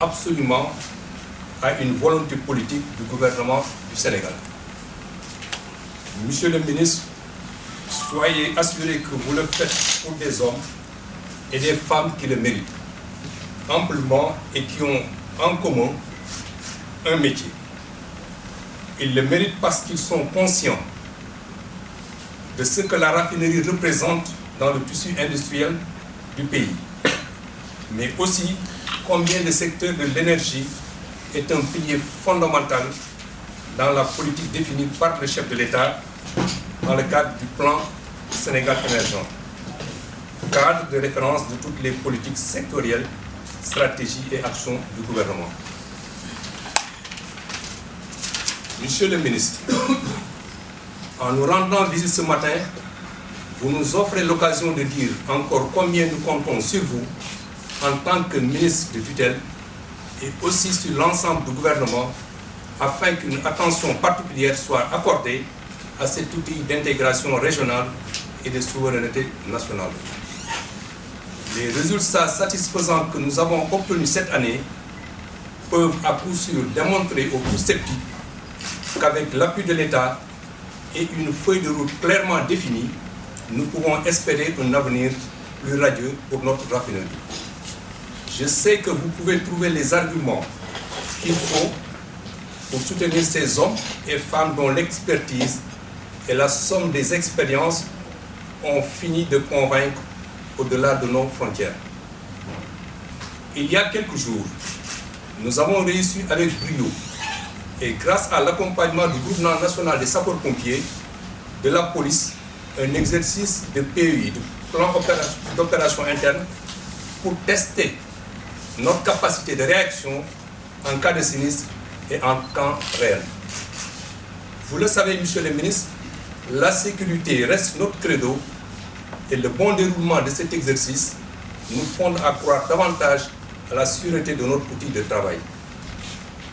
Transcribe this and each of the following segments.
absolument à une volonté politique du gouvernement du Sénégal. Monsieur le ministre, soyez assuré que vous le faites pour des hommes et des femmes qui le méritent amplement et qui ont en commun un métier. Ils le méritent parce qu'ils sont conscients de ce que la raffinerie représente dans le tissu industriel du pays, mais aussi combien le secteur de l'énergie est un pilier fondamental dans la politique définie par le chef de l'État dans le cadre du plan Sénégal émergent, cadre de référence de toutes les politiques sectorielles, stratégies et actions du gouvernement. Monsieur le ministre, en nous rendant visite ce matin, vous nous offrez l'occasion de dire encore combien nous comptons sur vous en tant que ministre de tutelle et aussi sur l'ensemble du gouvernement afin qu'une attention particulière soit accordée à cet outil d'intégration régionale et de souveraineté nationale. Les résultats satisfaisants que nous avons obtenus cette année peuvent à coup sûr démontrer aux plus sceptiques qu'avec l'appui de l'État et une feuille de route clairement définie, nous pouvons espérer un avenir plus radieux pour notre raffinerie. Je sais que vous pouvez trouver les arguments qu'il faut pour soutenir ces hommes et femmes dont l'expertise et la somme des expériences ont fini de convaincre au-delà de nos frontières. Il y a quelques jours, nous avons réussi avec brio et grâce à l'accompagnement du Groupement national des sapeurs-pompiers, de la police, un exercice de PEI, de plan d'opération interne, pour tester notre capacité de réaction en cas de sinistre et en temps réel. Vous le savez, monsieur le ministre, la sécurité reste notre credo et le bon déroulement de cet exercice nous fonde à croire davantage à la sûreté de notre outil de travail.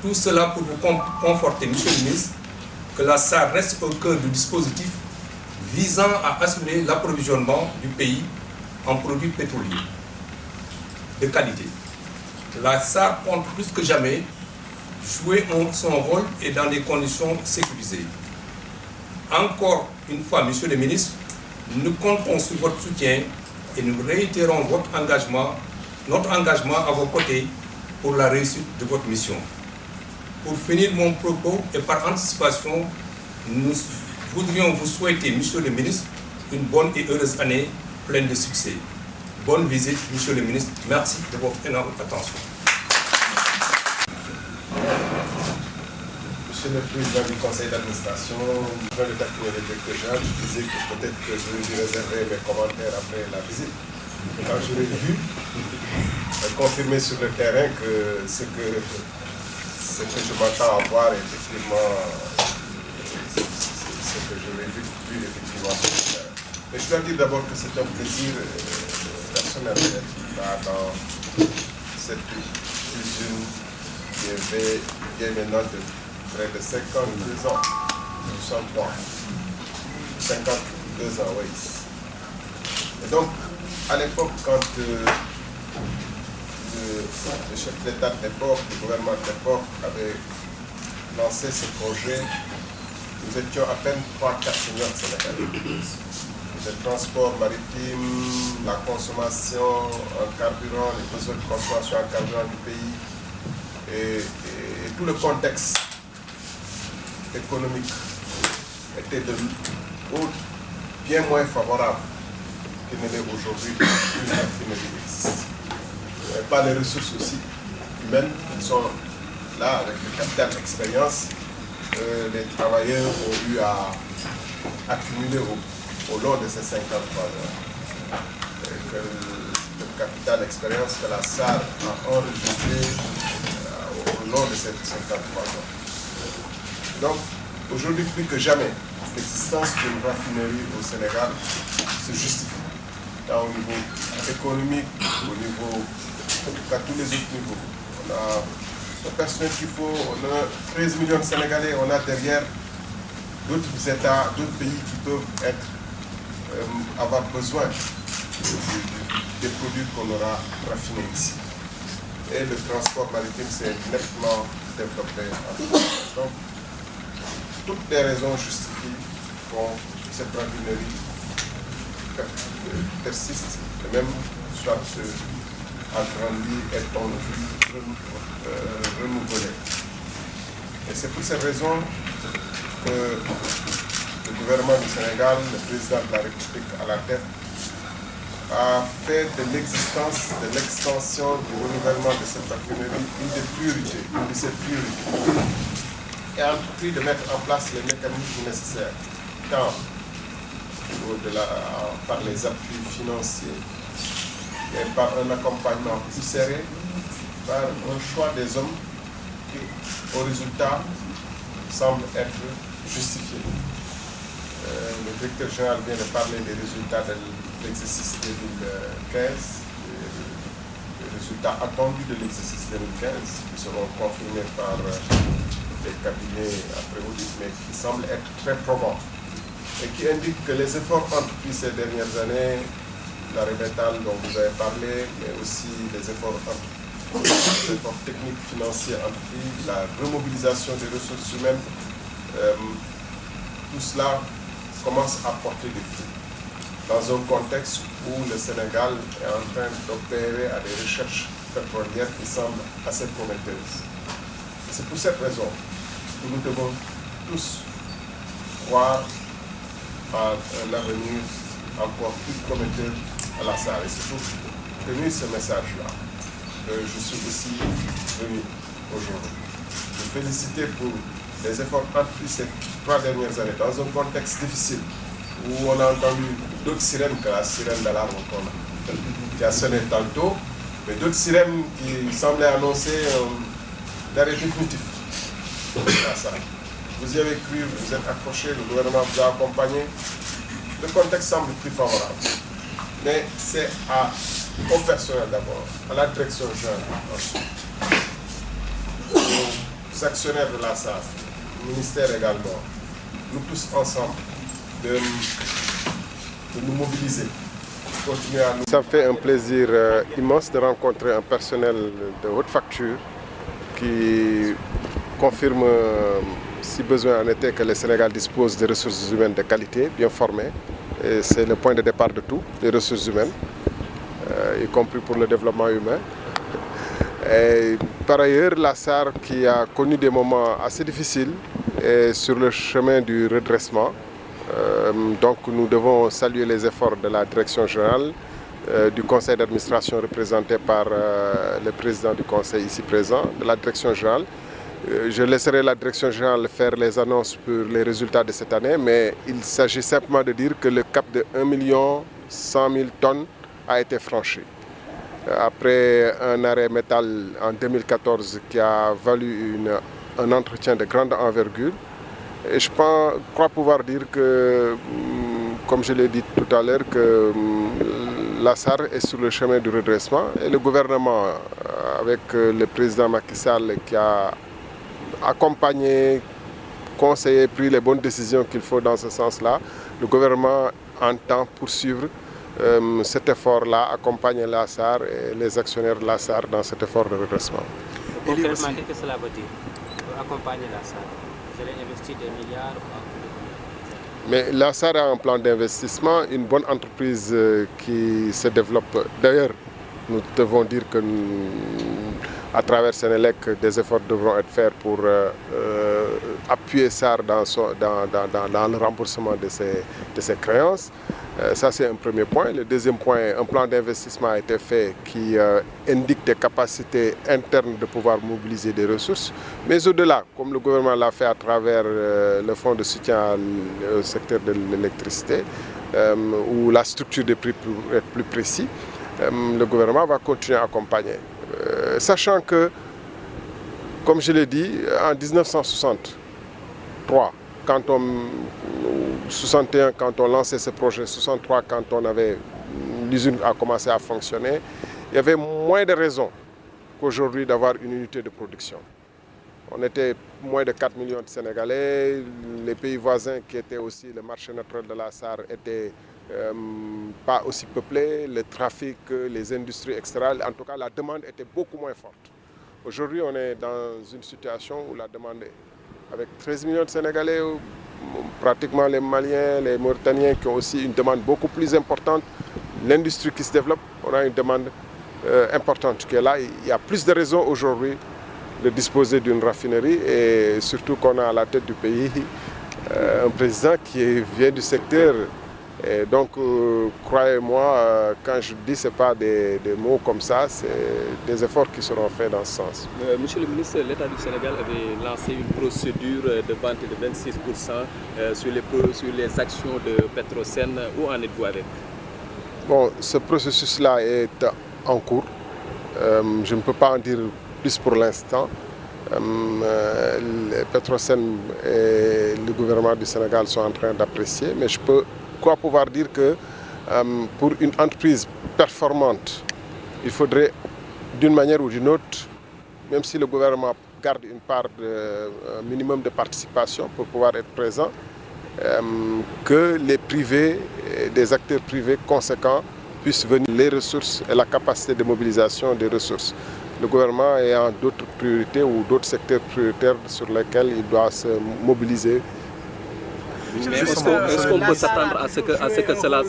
Tout cela pour vous conforter, monsieur le ministre, que la SAR reste au cœur du dispositif visant à assurer l'approvisionnement du pays en produits pétroliers de qualité. La SAR compte plus que jamais jouer son rôle et dans des conditions sécurisées. Encore une fois, monsieur le ministre, nous comptons sur votre soutien et nous réitérons notre engagement à vos côtés pour la réussite de votre mission. Pour finir mon propos et par anticipation, nous voudrions vous souhaiter, monsieur le ministre, une bonne et heureuse année pleine de succès. Bonne visite, monsieur le ministre. Merci de votre énorme attention. Monsieur le président du conseil d'administration, je viens de taquiner le directeur général, je disais que peut-être que je vais lui réserver mes commentaires après la visite. Quand je l'ai vu, confirmer sur le terrain que ce que je m'attends à voir, effectivement, ce que je l'ai vu effectivement. Mais je dois dire d'abord que c'est un plaisir personnel d'être là dans cette usine qui vient maintenant de près de 52 ans. Nous sommes dans 52 ans, oui. Et donc, à l'époque, quand le chef d'État de l'époque, le gouvernement de l'époque avait lancé ce projet, nous étions à peine 3-4 seniors sénégalais. Le transport maritime, la consommation en carburant, les besoins de consommation en carburant du pays et tout le contexte économique était bien moins favorable qu'il ne l'est aujourd'hui. Une raffinerie existe. Pas les ressources aussi humaines qui sont là avec le capital d'expérience que les travailleurs ont eu à accumuler au long de ces 53 ans. Et que le capital d'expérience que la SAR a enregistré au long de ces 53 ans. Donc, aujourd'hui, plus que jamais, l'existence d'une raffinerie au Sénégal se justifie. Là, au niveau économique, au niveau, à tous les autres niveaux. On a le personnel qu'il faut, on a 13 millions de Sénégalais, on a derrière d'autres États, d'autres pays qui peuvent avoir besoin des produits qu'on aura raffinés ici. et le transport maritime s'est nettement développé en France. Donc, toutes les raisons justifient que cette raffinerie persiste et même soit agrandie et renouvelée. Et c'est pour cette raison que le gouvernement du Sénégal, le président de la République à la tête, a fait de l'existence, de l'extension, du renouvellement de cette raffinerie une de ses priorités. Et a entrepris de mettre en place les mécanismes nécessaires, tant par les appuis financiers et par un accompagnement plus serré, par un choix des hommes qui, au résultat, semble être justifié. Le directeur général vient de parler des résultats de l'exercice 2015, les résultats attendus de l'exercice 2015, qui seront confirmés par les cabinets après audit, mais qui semblent être très probants et qui indiquent que les efforts entrepris ces dernières années, l'arrêt métal dont vous avez parlé, mais aussi les efforts techniques, financiers entrepris, la remobilisation des ressources humaines, tout cela commence à porter des fruits dans un contexte où le Sénégal est en train d'opérer à des recherches pétrolières qui semblent assez prometteuses. C'est pour cette raison que nous devons tous croire à un avenir encore plus prometteur à la SAR. Et c'est pour tenir ce message-là que je suis aussi venu aujourd'hui. Je féliciter pour les efforts entrepris ces 3 dernières années dans un contexte difficile où on a entendu d'autres sirènes que la sirène d'alarme qui a sonné tantôt, mais d'autres sirènes qui semblaient annoncer l'arrêt définitif à ça. Vous y avez cru, vous êtes accrochés, le gouvernement vous a accompagné. Le contexte semble plus favorable. Mais c'est au personnel d'abord, à la direction générale ensuite, aux actionnaires de la SAR, au ministère également, nous tous ensemble, de nous mobiliser. Continuer à nous... Ça fait un plaisir immense de rencontrer un personnel de haute facture qui confirme, si besoin en était, que le Sénégal dispose de ressources humaines de qualité, bien formées. C'est le point de départ de tout, les ressources humaines, y compris pour le développement humain. Et par ailleurs, la SAR, qui a connu des moments assez difficiles, est sur le chemin du redressement. Donc nous devons saluer les efforts de la direction générale, du conseil d'administration représenté par le président du conseil ici présent, de la direction générale. Je laisserai la direction générale faire les annonces pour les résultats de cette année, mais il s'agit simplement de dire que le cap de 1 100 000 tonnes a été franchi. Après un arrêt métal en 2014 qui a valu un entretien de grande envergure, et je crois pouvoir dire que, comme je l'ai dit tout à l'heure, que la SAR est sur le chemin du redressement et le gouvernement, avec le président Macky Sall qui a accompagné, conseillé, pris les bonnes décisions qu'il faut dans ce sens-là, le gouvernement entend poursuivre cet effort-là, accompagner la SAR et les actionnaires de la SAR dans cet effort de redressement. Concrètement, qu'est-ce que cela veut dire pour accompagner la SAR? Vous allez investir des milliards? Mais la SAR a un plan d'investissement, une bonne entreprise qui se développe. D'ailleurs, nous devons dire que à travers Sénélec, des efforts devront être faits pour appuyer SAR dans le remboursement de ses créances. Ça, c'est un premier point. Le deuxième point, un plan d'investissement a été fait qui indique des capacités internes de pouvoir mobiliser des ressources. Mais au-delà, comme le gouvernement l'a fait à travers le fonds de soutien au secteur de l'électricité, où la structure des prix pour être plus précis, le gouvernement va continuer à accompagner. Sachant que, comme je l'ai dit, en 1963, 61 quand on lançait ce projet, 63 quand l'usine a commencé à fonctionner, il y avait moins de raisons qu'aujourd'hui d'avoir une unité de production. On était moins de 4 millions de Sénégalais, les pays voisins qui étaient aussi le marché naturel de la SAR étaient pas aussi peuplé, le trafic, les industries, etc. En tout cas, la demande était beaucoup moins forte. Aujourd'hui, on est dans une situation où la demande est avec 13 millions de Sénégalais, pratiquement les Maliens, les Mauritaniens qui ont aussi une demande beaucoup plus importante. L'industrie qui se développe, on a une demande importante qui est là. Il y a plus de raisons aujourd'hui de disposer d'une raffinerie et surtout qu'on a à la tête du pays un président qui vient du secteur. Et donc, croyez-moi, quand je dis ce n'est pas des mots comme ça, c'est des efforts qui seront faits dans ce sens. Monsieur le ministre, l'État du Sénégal avait lancé une procédure de vente de 26% sur les actions de Petrosen. Où en êtes-vous avec? Bon, ce processus-là est en cours. Je ne peux pas en dire plus pour l'instant. Petrosen et le gouvernement du Sénégal sont en train d'apprécier, mais je crois pouvoir dire que pour une entreprise performante, il faudrait d'une manière ou d'une autre, même si le gouvernement garde une part un minimum de participation pour pouvoir être présent, que les privés, des acteurs privés conséquents puissent venir les ressources et la capacité de mobilisation des ressources. Le gouvernement ayant d'autres priorités ou d'autres secteurs prioritaires sur lesquels il doit se mobiliser. Mais est-ce qu'on peut s'attendre à ce que cela...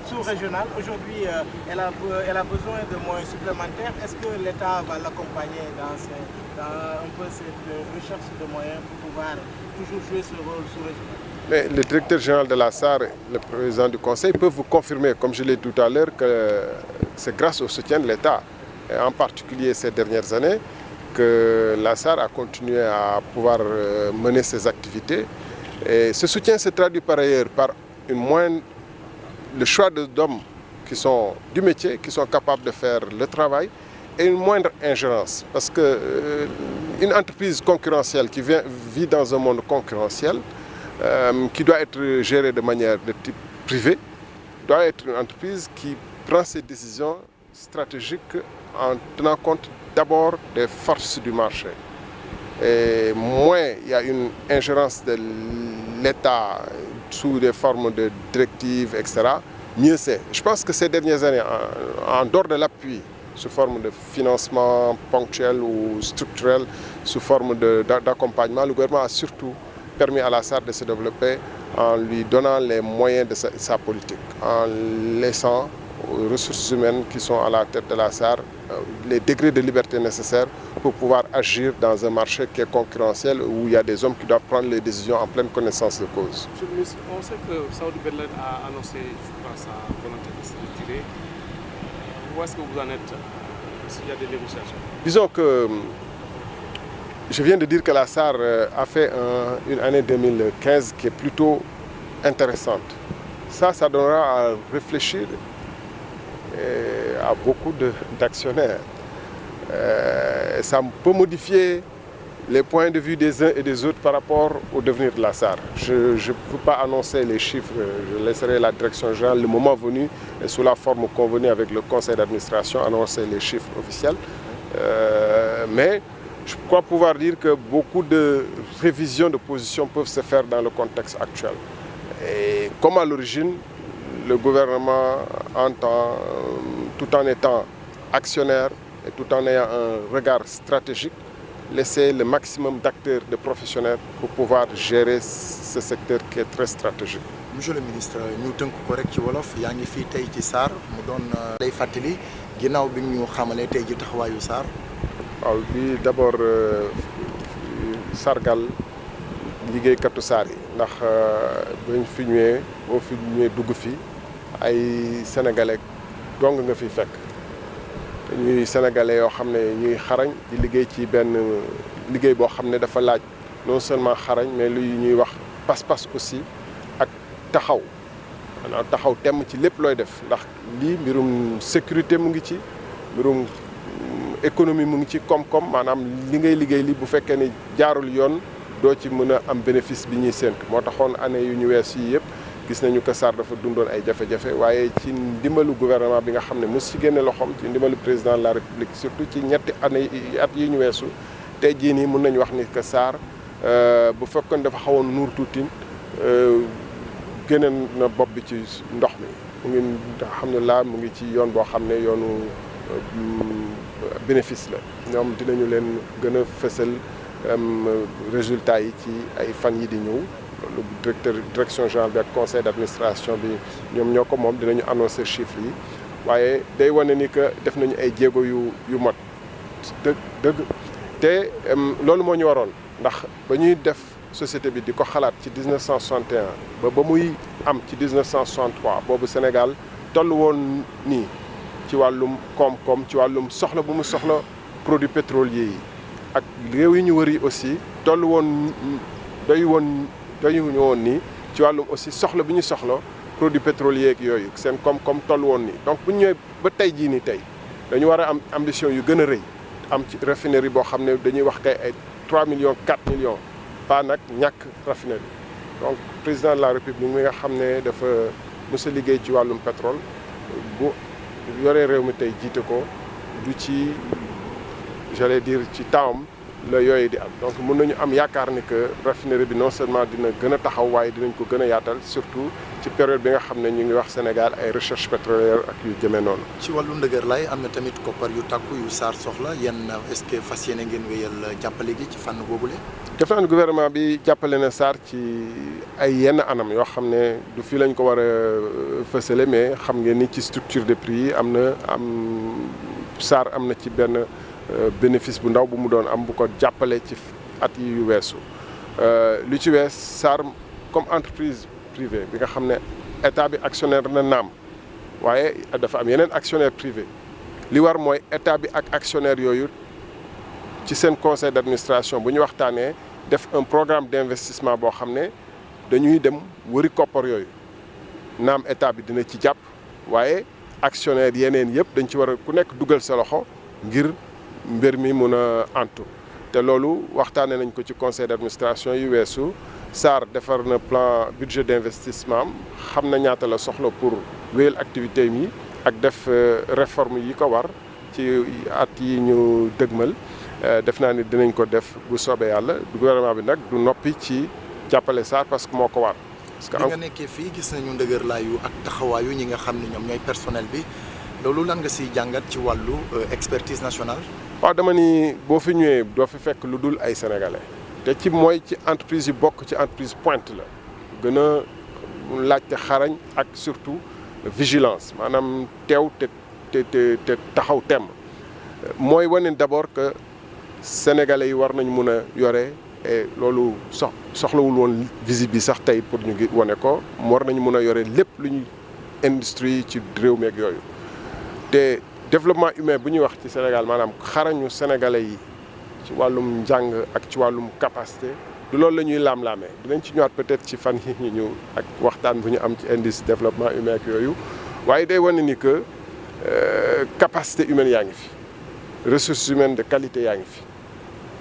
Sous-régional, aujourd'hui, elle a besoin de moyens supplémentaires. Est-ce que l'État va l'accompagner dans un peu cette recherche de moyens pour pouvoir toujours jouer ce rôle sous-régional? Mais le directeur général de la SAR, le président du Conseil, peuvent vous confirmer, comme je l'ai dit tout à l'heure, que c'est grâce au soutien de l'État, en particulier ces dernières années, que la SAR a continué à pouvoir mener ses activités. Et ce soutien se traduit par ailleurs par le choix d'hommes qui sont du métier, qui sont capables de faire le travail et une moindre ingérence. Parce qu'une entreprise concurrentielle qui vit dans un monde concurrentiel, qui doit être gérée de manière de type privé, doit être une entreprise qui prend ses décisions stratégiques en tenant compte d'abord des forces du marché. Et moins il y a une ingérence de l'État sous des formes de directives, etc., mieux c'est. Je pense que ces dernières années, en dehors de l'appui sous forme de financement ponctuel ou structurel, sous forme d'accompagnement, le gouvernement a surtout permis à la SAR de se développer en lui donnant les moyens de sa politique, en laissant aux ressources humaines qui sont à la tête de la SAR les degrés de liberté nécessaires pour pouvoir agir dans un marché qui est concurrentiel où il y a des hommes qui doivent prendre les décisions en pleine connaissance de cause. Monsieur le ministre, on sait que Saoudi Beled a annoncé, je crois, sa volonté de se retirer. Où est-ce que vous en êtes s'il y a des négociations? Disons que je viens de dire que la SAR a fait une année 2015 qui est plutôt intéressante. Ça donnera à réfléchir à beaucoup d'actionnaires. Ça peut modifier les points de vue des uns et des autres par rapport au devenir de la SAR. Je ne peux pas annoncer les chiffres, je laisserai la direction générale le moment venu et sous la forme convenue avec le conseil d'administration annoncer les chiffres officiels. Mais je crois pouvoir dire que beaucoup de révisions de position peuvent se faire dans le contexte actuel. Et comme à l'origine, le gouvernement entend, tout en étant actionnaire et tout en ayant un regard stratégique, laisser le maximum d'acteurs, de professionnels pour pouvoir gérer ce secteur qui est très stratégique. Monsieur le ministre, ñu tënk ko rek ci wolof yaa ngi fii tey ci SAR mu doon lay fàttali ginnaaw bi ñu xamalee tey ji taxawaayu SAR. waaw bi d'abord sargal liggéeykatu SAR yi ndax bañ fi ñëwee boo fi ñëwee dugg fi ay sénégalais dong nga fi fekk ñuy sénégalais yoo xam ne ñuy xarañ di liggéey ci benn liggéey boo xam ne dafa laaj non seulement xarañ mais luy ñuy wax pas-pas aussi ak taxaw maanaam taxaw temm ci lépp looy def ndax lii mbirum sécurité mu ngi ci mbirum économie mu ngi ci koom-koom maanaam li ngay liggéey li bu fekkee ni jaarul yoon doo ci mën a am bénéfice bi ñuy séntu moo taxoon année yu ñu wees yi yëpp gis nañu que SAR dafa dundoon ay jafe-jafe waaye ci ndimbalu gouvernement bi nga xam ne mos ci génne loxoom ci ndimbalu président de la république surtout ci ñetti année at yi ñu weesu tey jii nii mën nañu wax ni que SAR bu fekkoon dafa xawoon nuur tuuti génne na bopp bi ci ndox mi mu ngi alhamdulilah mu ngi ci yoon boo xam ne yoonu bénéfice la ñoom dinañu leen gën a fësal résultats yi ci ay fan yi di ñëw loolu direction générale bi ak conseil d'administration bi ñoom ñoo ko moom dinañu annoncer chiffres yi waaye day wane ni que def nañu ay jéego yu mot dëgg te loolu moo ñu waroon ndax ba ñuy def société bi di ko xalaat ci 1961 ba muy am ci 1963 boobu Sénégal toll woon nii ci wàllum koom-koom ci wàllum soxla bu mu soxla produits pétroliers yi ak réew yi ñu wër yi aussi toll woon doyuñu woon nii ci wàllum aussi soxla bi ñu soxla produits pétroliers ak yooyu seen koom-koom toll woon nii donc bu ñu ñëwee ba tey jii nii tey dañu war a am ambition yu gën a rëy am ci raffinerie boo xam ne dañuy wax kay ay 3 millions 4 millions pas nag ñàkk raffinerie donc président de la république mi nga xam ne dafa mës a liggéey ci wàllum pétrole bu yoree réew mi tey jiite ko du ci j'allais dire ci temps la yooyu di am donc mën nañu am yaakaar ni que raffinerie bi non seulement dina gën a taxaw waaye dinañ ko gën a yaatal surtout ci période bi nga xam ne ñu ngi wax Sénégal ay recherche pétrolière ak yu jëmee noonu. ci wàllu ndëgër lay am na tamit koppar yu tàkku yu SAR soxla yéen est-ce que fas yéene ngeen wéyal jàppale gi ci fànn boobule. def naa ne gouvernement bi jàppale na SAR ci ay yenn anam yoo xam ne du fii lañ ko war a fësale mais xam ngeen ni ci structure de prix yi SAR am na ci benn bénéfice bu ndaw bu mu doon am bu ko jàppale ci at yi yu weesu lu ci wees SAR comme entreprise privée bi nga xam ne état bi actionnaire na naam waaye dafa am yeneen actionnaire privé li war mooy état bi ak actionnaire yooyu ci seen conseil d'administration bu ñu waxtaanee def un programme d'investissement boo xam ne dañuy dem wëri koppar yooyu naam état bi dina ci jàpp waaye actionnaire yeneen yëpp dañ ci war a ku nekk dugal sa loxo ngir mbir mi mun a antu te loolu waxtaanee nañ ko ci conseil d'administration yu weesu SAR defar na plan budget d'investissement xam na ñaata la soxla pour wéyal activité mi ak def réforme yi ko war ci at yi ñu dëgmal def naa ni dinañ ko def bu soobee yàlla gouvernement bi nag du noppi ci jàppale SAR parce que moo ko war. parce que bi nga nekkee fii gis nañu ndëgër laayu ak taxawaayu ñi nga xam ne ñoom ñooy personnel bi loolu lan nga siy jàngat ci wàllu expertise nationale. waaw dama ni boo fi ñëwee doo fi fekk lu dul ay sénégalais te ci mooy ci entreprise yi bokk ci entreprise pointe la gën a laajte xarañ ak surtout vigilance maanaam teew te taxaw temm mooy wane d'abord que sénégalais yi war nañ mun a yore et loolu soxlawul woon visite bi sax tey pour ñu ngi wane ko war nañ mun a yore lépp lu ñuy industrie ci réew mi ak yooyu te développement humain bu ñuy wax ci Sénégal maanaam xarañu sénégalais yi ci wàllum njàng ak ci wàllum capacité du loolu la ñuy laam-laamee dinañ ci ñëwaat peut-être ci fan yi ñu ñëw ak waxtaan bu ñu am ci indice développement humain ak yooyu waaye day wane ni que capacité humaine yaa ngi fi ressources humaines de qualité yaa ngi fi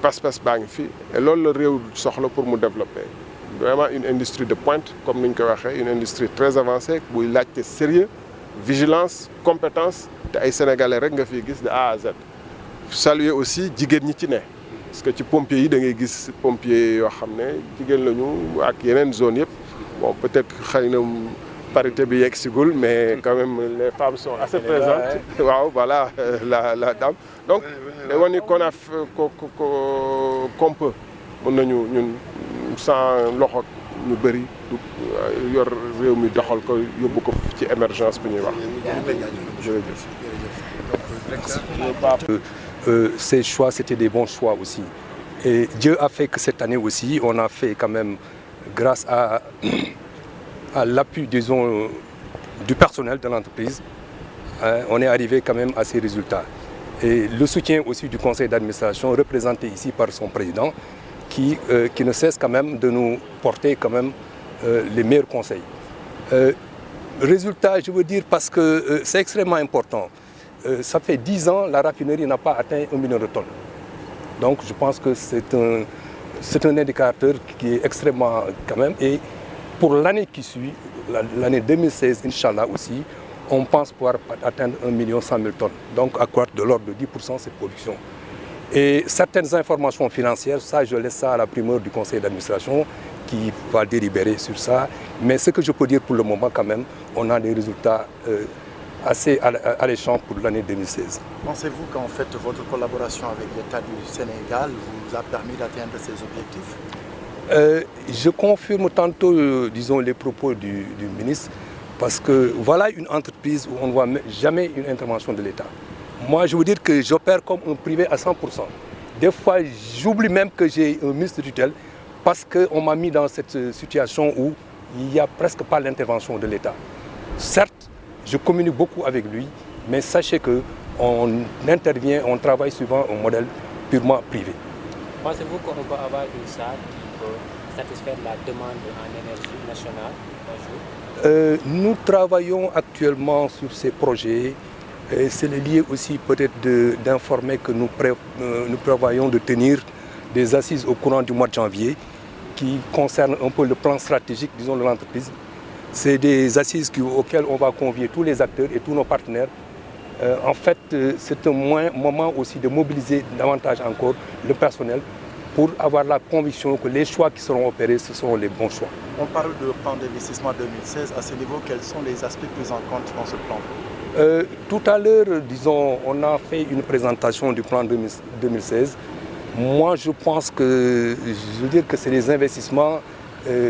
pas-pas baa ngi fi et loolu la réew soxla pour mu développer vraiment une industrie de pointe comme ni ñu ko waxee une industrie très avancée buy laajte sérieux vigilance compétence te ay sénégalais rek nga fiy gis de A à Z. saluer aussi jigéen ñi ci ne parce que ci pompiers yi da ngay gis pompiers yoo xam ne jigéen lañu ak yeneen zone yëpp bon peut-être xëy na parité bi yegg sigul mais quand même les femmes sont assez présentes waaw voilà la dame donc day wane ni qu'on a qu'on peut mën nañu ñun sans loxo ñu bëri yor réew mi doxal ko yóbbu ko ci émergence bi ñuy wax jërëjëf. Ces choix, c'était des bons choix aussi. Et Dieu a fait que cette année aussi, on a fait quand même, grâce à l'appui, disons, du personnel de l'entreprise, on est arrivé quand même à ces résultats. Et le soutien aussi du conseil d'administration, représenté ici par son président, qui ne cesse quand même de nous porter quand même les meilleurs conseils. Résultat, je veux dire, parce que c'est extrêmement important. Ça fait 10 ans, la raffinerie n'a pas atteint 1 million de tonnes. Donc je pense que c'est un indicateur qui est extrêmement quand même. Et pour l'année qui suit, l'année 2016, Inch'Allah aussi, on pense pouvoir atteindre 1 100 000 tonnes. Donc accroître de l'ordre de 10% cette production. Et certaines informations financières, ça je laisse ça à la primeur du conseil d'administration qui va délibérer sur ça. Mais ce que je peux dire pour le moment quand même, on a des résultats assez alléchants pour l'année 2016. Pensez-vous qu'en fait votre collaboration avec l'État du Sénégal vous a permis d'atteindre ces objectifs? Je confirme tantôt, disons, les propos du ministre, parce que voilà une entreprise où on ne voit jamais une intervention de l'État. Moi, je veux dire que j'opère comme un privé à 100%. Des fois, j'oublie même que j'ai un ministre de tutelle parce qu'on m'a mis dans cette situation où il n'y a presque pas l'intervention de l'État. Certes, je communique beaucoup avec lui, mais sachez qu'on intervient, on travaille suivant un modèle purement privé. Pensez-vous qu'on peut avoir une salle qui peut satisfaire la demande en énergie nationale un jour? Nous travaillons actuellement sur ces projets. C'est lié aussi peut-être d'informer que nous prévoyons de tenir des assises au courant du mois de janvier qui concernent un peu le plan stratégique, disons, de l'entreprise. C'est des assises auxquelles on va convier tous les acteurs et tous nos partenaires. En fait, c'est un moment aussi de mobiliser davantage encore le personnel pour avoir la conviction que les choix qui seront opérés, ce seront les bons choix. On parle de plan d'investissement 2016. À ce niveau, quels sont les aspects pris en compte dans ce plan? Tout à l'heure, disons, on a fait une présentation du plan 2016. Moi, je pense que, je veux dire que c'est des investissements,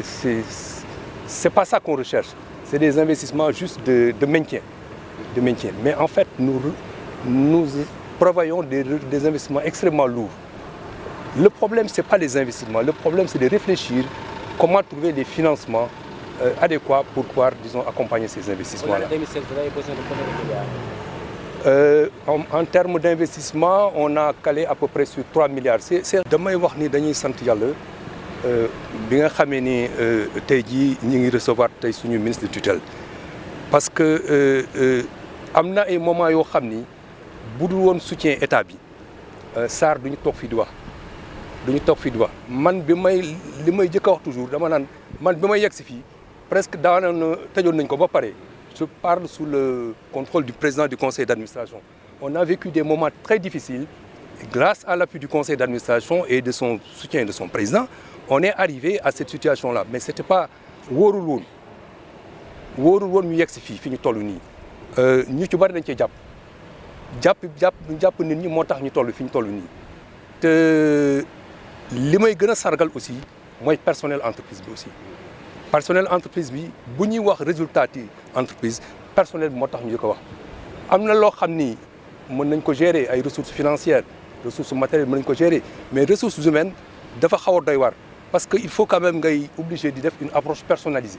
c'est pas ça qu'on recherche. C'est des investissements juste de maintien. Mais en fait, nous prévoyons des investissements extrêmement lourds. Le problème, ce n'est pas les investissements. Le problème, c'est de réfléchir comment trouver des financements adéquats pour pouvoir, disons, accompagner ces investissements-là. En 2016, vous avez besoin de combien de milliards? En termes d'investissement, on a calé à peu près sur 3 milliards. Damay wax ni dañuy sant Yàlla bi nga xamee ni tey jii ñu ngi recevoir tey suñu ministre de tutelle. Parce que am na ay moments yoo xam ni bu dul woon soutien état bi SAR duñu toog fii di wax. Man li may jëkk a wax toujours dama naan man bi may yegg si fii presque daanoon tëjoon nañ ko ba pare. Je parle sous le contrôle du président du conseil d'administration. On a vécu des moments très difficiles. Grâce à l'appui du conseil d'administration et de son soutien de son président, on est arrivé à cette situation-là. Mais ce n'était pas wóorul woon ñu yegg si fii fi ñu toll nii. ñu ci bari dañ cee jàpp nit ñi moo tax ñu toll fi ñu toll nii. te li may gën a sargal aussi mooy personnel entreprise bi aussi. Personnel entreprise bi bu ñuy wax résultat yi entreprise personnel bi moo tax ñu ko wax am na loo xam ni mën nañ ko gérer ay ressources financières ressources matérielles mën nañ ko gérer mais ressources humaines dafa xaw a doy waar parce que il faut quand même ngay obligé di def une approche personnalisée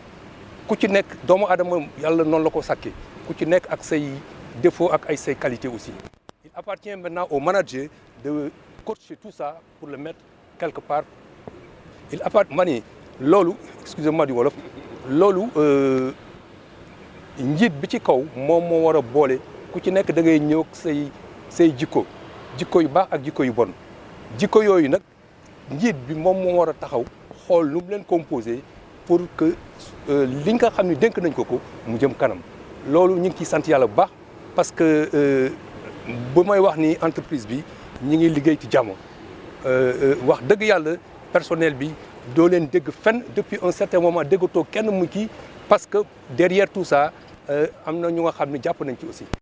ku ci nekk doomu aadama yàlla noonu la ko sàkkee ku ci nekk ak say défauts ak ay say qualités aussi. Il appartient maintenant au manager de coacher tout ça pour le mettre quelque part. Il appartient mani loolu excusez-moi du wolof loolu njiit bi ci kaw moom moo war a boole ku ci nekk da ngay ñëw say jikko yu baax ak jikko yu bon jikko yooyu nag njiit bi moom moo war a taxaw xool nu mu leen composé pour que li nga xam ne dénk nañ ko mu jëm kanam loolu ñu ngi ciy sant yàlla bu baax parce que bu may wax ni entreprise bi ñi ngi liggéey ci jàmm wax dëgg yàlla personnel bi doo leen dégg fenn depuis un certain moment déggatoo kenn mu kii parce que derrière tout ça am na ñu nga xam ne jàpp nañ ci aussi.